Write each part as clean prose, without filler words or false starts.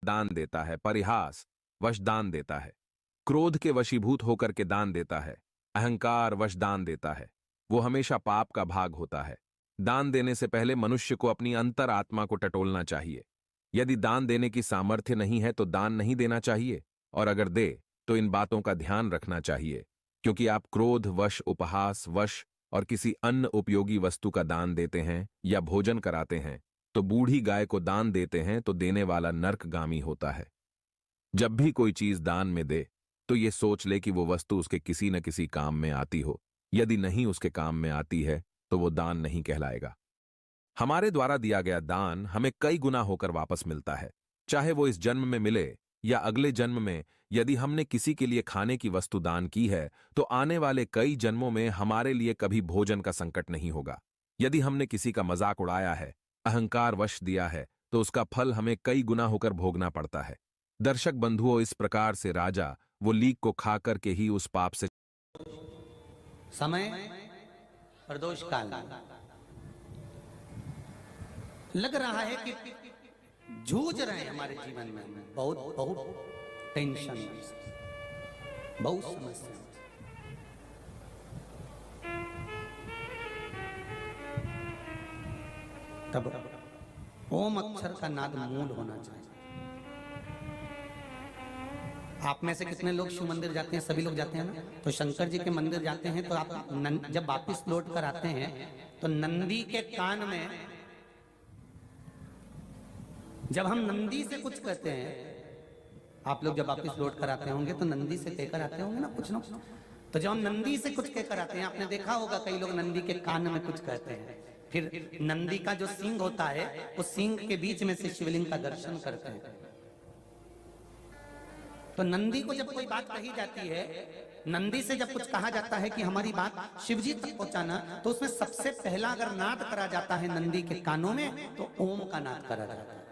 दान देता है, परिहास वश दान देता है, क्रोध के वशीभूत होकर के दान देता है, अहंकार वश दान देता है, वो हमेशा पाप का भाग होता है। दान देने से पहले मनुष्य को अपनी अंतर आत्मा को टटोलना चाहिए। यदि दान देने की सामर्थ्य नहीं है तो दान नहीं देना चाहिए, और अगर दे तो इन बातों का ध्यान रखना चाहिए, क्योंकि आप क्रोध वश, उपहास वश और किसी अन्य उपयोगी वस्तु का दान देते हैं या भोजन कराते हैं तो बूढ़ी गाय को दान देते हैं तो देने वाला नरकगामी होता है। जब भी कोई चीज दान में दे तो ये सोच ले कि वो वस्तु उसके किसी न किसी काम में आती हो। यदि नहीं उसके काम में आती है तो वो दान नहीं कहलाएगा। हमारे द्वारा दिया गया दान हमें कई गुना होकर वापस मिलता है, चाहे वो इस जन्म में मिले या अगले जन्म में। यदि हमने किसी के लिए खाने की वस्तु दान की है तो आने वाले कई जन्मों में हमारे लिए कभी भोजन का संकट नहीं होगा। यदि हमने किसी का मजाक उड़ाया है, अहंकार वश दिया है, तो उसका फल हमें कई गुना होकर भोगना पड़ता है। दर्शक बंधुओं, इस प्रकार से राजा वो लीक को खा करके ही उस पाप से समय प्रदोष काल लग रहा है कि जूझ रहे हैं हमारे जीवन में, बहुत बहुत टेंशन, बहुत समस्या। तब ओम अक्षर का नाद मूल होना चाहिए। आप में से कितने लोग शिव मंदिर जाते हैं? सभी लोग जाते हैं ना। तो शंकर जी के मंदिर जाते हैं तो आप जब वापिस लौट कर आते हैं तो नंदी के कान में, जब हम नंदी से कुछ कहते हैं, आप लोग जब वापिस लौट कर आते होंगे तो नंदी से कहकर आते होंगे ना कुछ ना। तो जब हम नंदी से कुछ कहकर आते हैं, आपने देखा होगा कई लोग नंदी के कान में कुछ कहते हैं, फिर नंदी का जो सींग होता है उस सींग के बीच में से शिवलिंग का दर्शन करते हैं। तो नंदी को जब कोई बात कही जाती है, नंदी से जब कुछ कहा जाता है कि हमारी बात शिवजी तक पहुंचाना, तो उसमें सबसे पहला अगर नाद करा जाता है नंदी के कानों में तो ओम का नाद करा जाता है।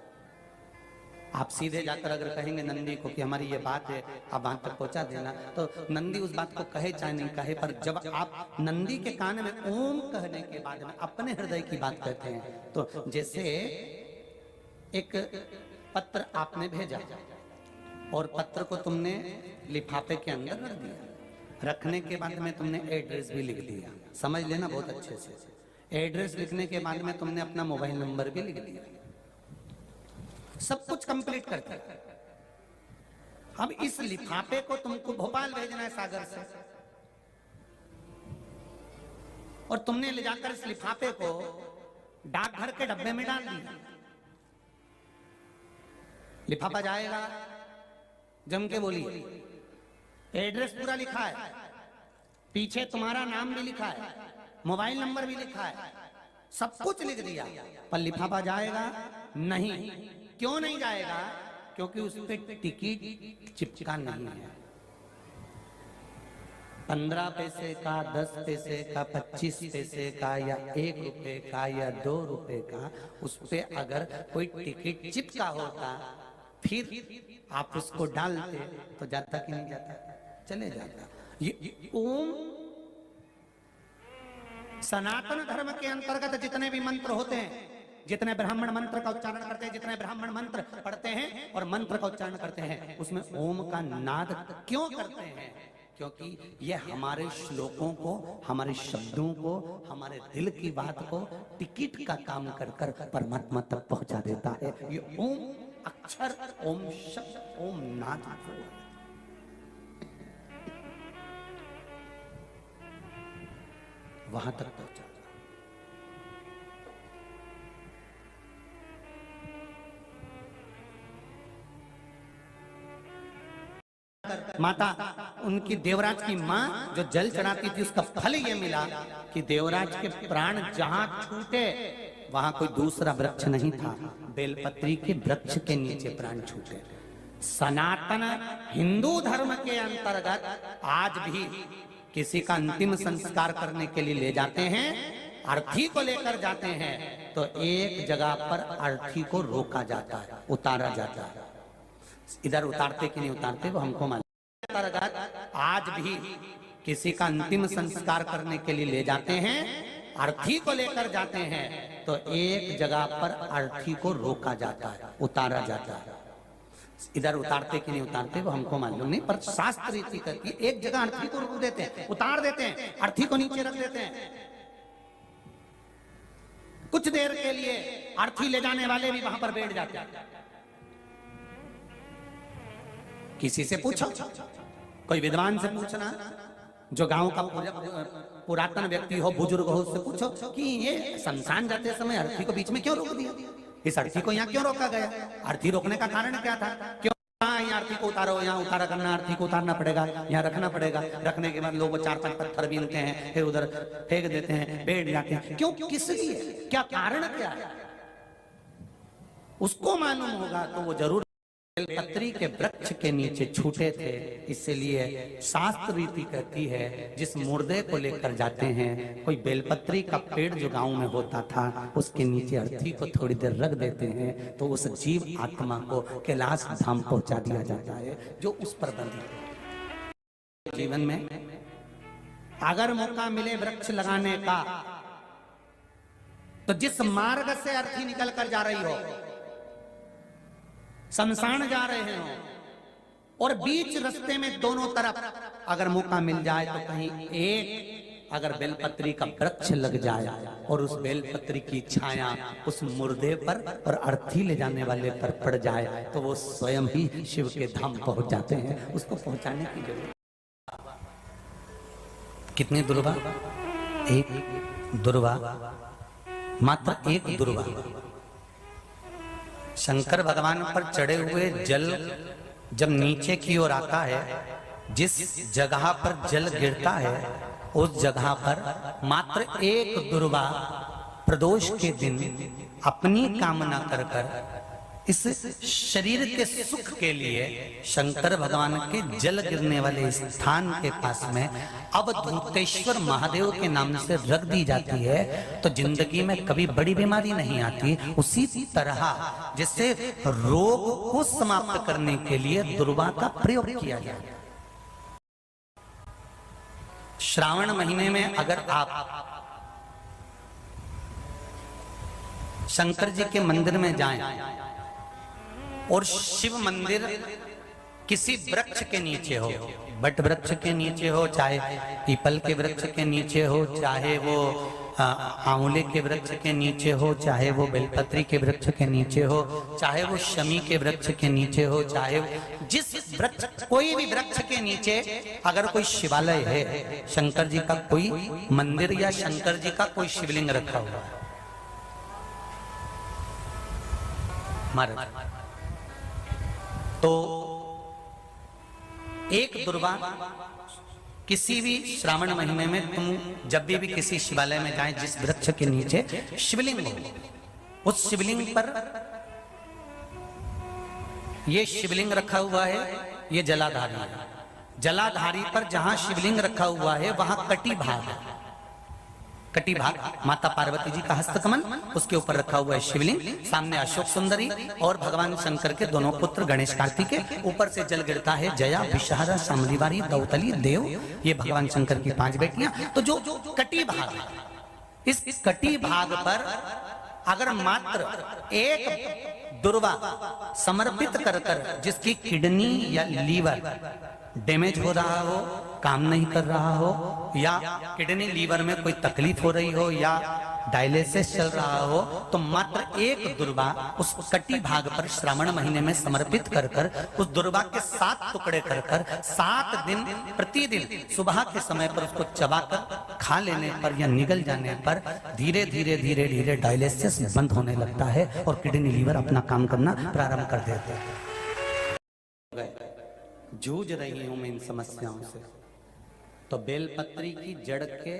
आप सीधे जाकर अगर कहेंगे नंदी को कि हमारी ये बात है, आप वहां तक पहुंचा देना, तो नंदी उस बात को कहे चाहे नहीं कहे, पर जब आप नंदी के कान में ओम कहने के बाद में अपने हृदय की बात कहते हैं, तो जैसे एक पत्र आपने भेजा और पत्र को तुमने लिफाफे के अंदर रख दिया, रखने के बाद में तुमने एड्रेस भी लिख दिया, समझ लेना बहुत अच्छे से। एड्रेस लिखने के बाद में तुमने अपना मोबाइल नंबर भी लिख दिया, सब कुछ कंप्लीट करते। अब इस लिफाफे को तुमको भोपाल भेजना है सागर से, और तुमने ले जाकर इस लिफाफे को डाकघर के डब्बे में डाल दिया। लिफाफा जाएगा, जम के बोलिए, एड्रेस पूरा लिखा है, पीछे तुम्हारा नाम भी लिखा है, मोबाइल नंबर भी लिखा है, सब कुछ लिख दिया, पर लिफाफा जाएगा नहीं। क्यों नहीं जाएगा? क्योंकि उस पर टिकट चिपका नहीं है। 15 पैसे का, 10 पैसे का, 25 पैसे का, या 1 रुपए का, या 2 रुपए का, उस पर अगर कोई टिकट चिपका होता फिर आप उसको डालते तो जाता कि नहीं जाता? चले जाता। ये ओम सनातन धर्म के अंतर्गत जितने भी मंत्र होते हैं, जितने ब्राह्मण मंत्र का उच्चारण करते हैं, जितने ब्राह्मण मंत्र पढ़ते हैं और मंत्र का उच्चारण करते हैं, उसमें ओम का नाद क्यों करते हैं? क्योंकि यह हमारे श्लोकों को, हमारे शब्दों को, हमारे दिल की बात को टिकट का काम कर कर परमात्मा तक पहुंचा देता है। ये ओम अक्षर, ओम शब्द, ओम नाद वहां तक पहुंचा। माता, उनकी देवराज की माँ जो जल चढ़ाती थी, उसका फल ये मिला कि देवराज के प्राण जहां छूटे वहां कोई दूसरा वृक्ष नहीं था, बेलपत्री के वृक्ष के नीचे प्राण छूटे। सनातन हिंदू धर्म के अंतर्गत आज भी किसी का अंतिम संस्कार करने के लिए ले जाते हैं, अर्थी को लेकर जाते हैं, तो एक जगह पर अर्थी को रोका जाता है, उतारा जाता है। इधर उतारते कि नहीं उतारते वो हमको मालूम। अंतर्गत आज भी किसी का अंतिम संस्कार करने के लिए ले जाते हैं, अर्थी को लेकर जाते हैं, तो एक जगह पर अर्थी को रोका जाता है, उतारा जाता है। इधर उतारते कि नहीं उतारते वो हमको मालूम नहीं, पर शास्त्र रीति करती है एक जगह अर्थी को रोक देते हैं, उतार देते हैं, अर्थी को नीचे रख देते हैं। कुछ देर के लिए अर्थी ले जाने वाले भी वहां पर बैठ जाते हैं। किसी से पूछो, कोई विद्वान से पूछना, जो गांव का पुरातन व्यक्ति हो, बुजुर्ग हो, उससे पूछो कि ये शमशान जाते समय अर्थी को बीच में क्यों रोक दिया, इस अर्थी को यहाँ क्यों रोका गया, अर्थी रोकने का कारण क्या था, क्यों यहाँ अर्थी को उतारो, यहाँ उतारा करना, अर्थी को उतारना पड़ेगा, यहाँ रखना पड़ेगा, रखने के बाद लोग 4-5 पत्थर बीनते हैं, फिर उधर फेंक देते हैं, बैठ जाते हैं, क्यों, किस लिए, क्या कारण क्या है, उसको मालूम होगा तो वो जरूर। बेलपत्री के वृक्ष के नीचे छूटे थे, इसलिए शास्त्र रीति कहती है जिस मुर्दे को लेकर जाते हैं, कोई बेलपत्री का पेड़ जो गांव में होता था उसके नीचे अर्थी को थोड़ी देर रख देते हैं, तो उस जीव आत्मा को कैलाश धाम पहुंचा दिया जाता है जो उस पर बंधी है। जीवन में अगर मौका मिले वृक्ष लगाने का, तो जिस मार्ग से अर्थी निकल कर जा रही हो, शमशान जा रहे हो, और बीच रास्ते में दोनों तरफ अगर मौका मिल जाए तो कहीं एक अगर बेलपत्री का वृक्ष लग जाए और उस बेलपत्री की छाया उस मुर्दे पर और अर्थी ले जाने वाले पर पड़ जाए, तो वो स्वयं ही शिव के धाम पहुंच जाते हैं। उसको पहुंचाने की जरूरत। कितनी दुर्वा, एक दुर्वा, मात्र एक दुर्वा। शंकर भगवान पर चढ़े हुए जल जब नीचे की ओर आता है, जिस जगह पर जल गिरता है उस जगह पर मात्र एक दुर्वा प्रदोष के दिन अपनी कामना कर कर इस शरीर के सुख के लिए शंकर भगवान के जल गिरने वाले स्थान के पास में अवधूतेश्वर महादेव के नाम से रख दी जाती है, तो जिंदगी में कभी बड़ी बीमारी नहीं आती। उसी तरह जिससे रोग को समाप्त करने के लिए दुर्वा का प्रयोग किया जाए। श्रावण महीने में अगर आप शंकर जी के मंदिर में जाएं और शिव मंदिर किसी वृक्ष के नीचे हो, बट वृक्ष के नीचे हो, चाहे पीपल के वृक्ष के नीचे हो, चाहे वो आंवले के वृक्ष के नीचे हो, चाहे वो बेलपत्री के वृक्ष के नीचे हो, चाहे वो शमी के वृक्ष के नीचे हो, चाहे जिस वृक्ष, कोई भी वृक्ष के नीचे अगर कोई शिवालय है, शंकर जी का कोई मंदिर या शंकर जी का कोई शिवलिंग रखा हुआ है, तो एक दुर्वा किसी भी श्रावण महीने में तुम जब भी किसी शिवालय में जाएं, जिस वृक्ष के नीचे शिवलिंग हो, उस शिवलिंग पर ये शिवलिंग रखा हुआ है, ये जलाधारी है। जलाधारी पर जहां शिवलिंग रखा हुआ है वहां कटी भाग है, कटी भाग माता पार्वती जी का हस्तकमल, उसके ऊपर रखा हुआ है शिवलिंग, सामने अशोक सुंदरी और भगवान शंकर के दोनों पुत्र गणेश कार्तिकेय, ऊपर से जल गिरता है जया, विषहारा, शामलीवारी, दौतली, देव, ये भगवान शंकर की 5 बेटियां। तो जो कटी भाग है, इस कटी भाग पर अगर मात्र एक दुर्वा समर्पित कर कर, जिसकी किडनी या लीवर डैमेज हो रहा हो, काम नहीं कर रहा हो, या किडनी लीवर में कोई तकलीफ हो रही हो, या डायलिसिस चल रहा हो, तो मात्र एक दुर्वा उस कटी भाग पर श्रावण महीने में समर्पित कर कर, उस दुर्वा के 7 टुकड़े कर कर 7 दिन प्रतिदिन सुबह के समय पर उसको चबाकर खा लेने पर या निगल जाने पर धीरे धीरे धीरे धीरे डायलिसिस बंद होने लगता है और किडनी लीवर अपना काम करना प्रारंभ कर देते हैं। जूझ रही हूं मैं इन समस्याओं से, तो बेलपत्री की जड़ के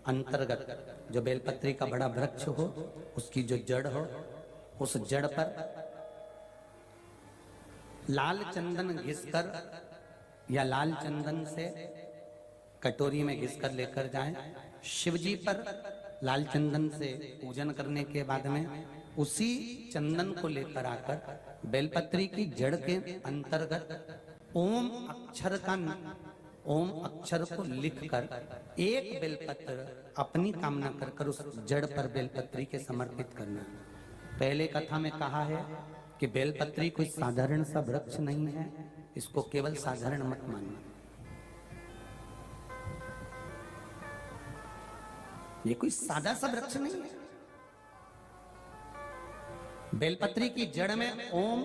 अंतर्गत, जो बेलपत्री का बड़ा वृक्ष हो उसकी जो जड़ हो, उस जड़ पर लाल चंदन घिसकर या लाल चंदन से कटोरी में घिसकर लेकर जाएं। शिवजी पर लाल चंदन से पूजन करने के बाद में उसी चंदन को लेकर आकर बेलपत्री की जड़ के अंतर्गत ओम अक्षर को लिखकर एक बेलपत्र अपनी कामना कर कर उस जड़ पर बेलपत्री के समर्पित करना। पहले कथा में कहा है कि बेलपत्री कोई साधारण सा वृक्ष नहीं है, इसको केवल साधारण मत मानना। ये कोई सादा सा वृक्ष नहीं है। बेलपत्री की जड़ में ओम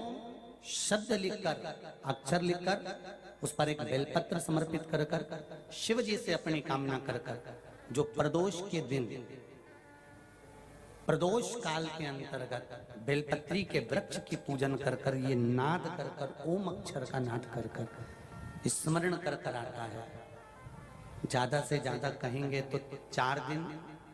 शब्द लिखकर, अक्षर लिखकर, उस पर एक बेलपत्र समर्पित कर कर शिव जी से अपनी कामना कर कर, जो प्रदोष के दिन, प्रदोष काल के अंतर्गत बेलपत्री के वृक्ष की पूजन कर कर, ये नाद कर कर, ओम अक्षर का नाद कर कर स्मरण कर कर आता है। ज्यादा से ज्यादा कहेंगे तो 4 दिन,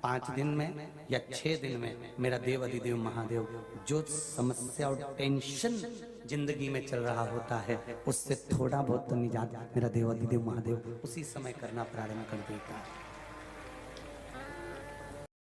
5 दिन में या 6 दिन में मेरा देव अधिदेव महादेव जो समस्या और टेंशन जिंदगी में चल रहा होता है, उससे थोड़ा बहुत तो निजात मेरा देव अधिदेव महादेव उसी समय करना प्रारंभ कर देता है।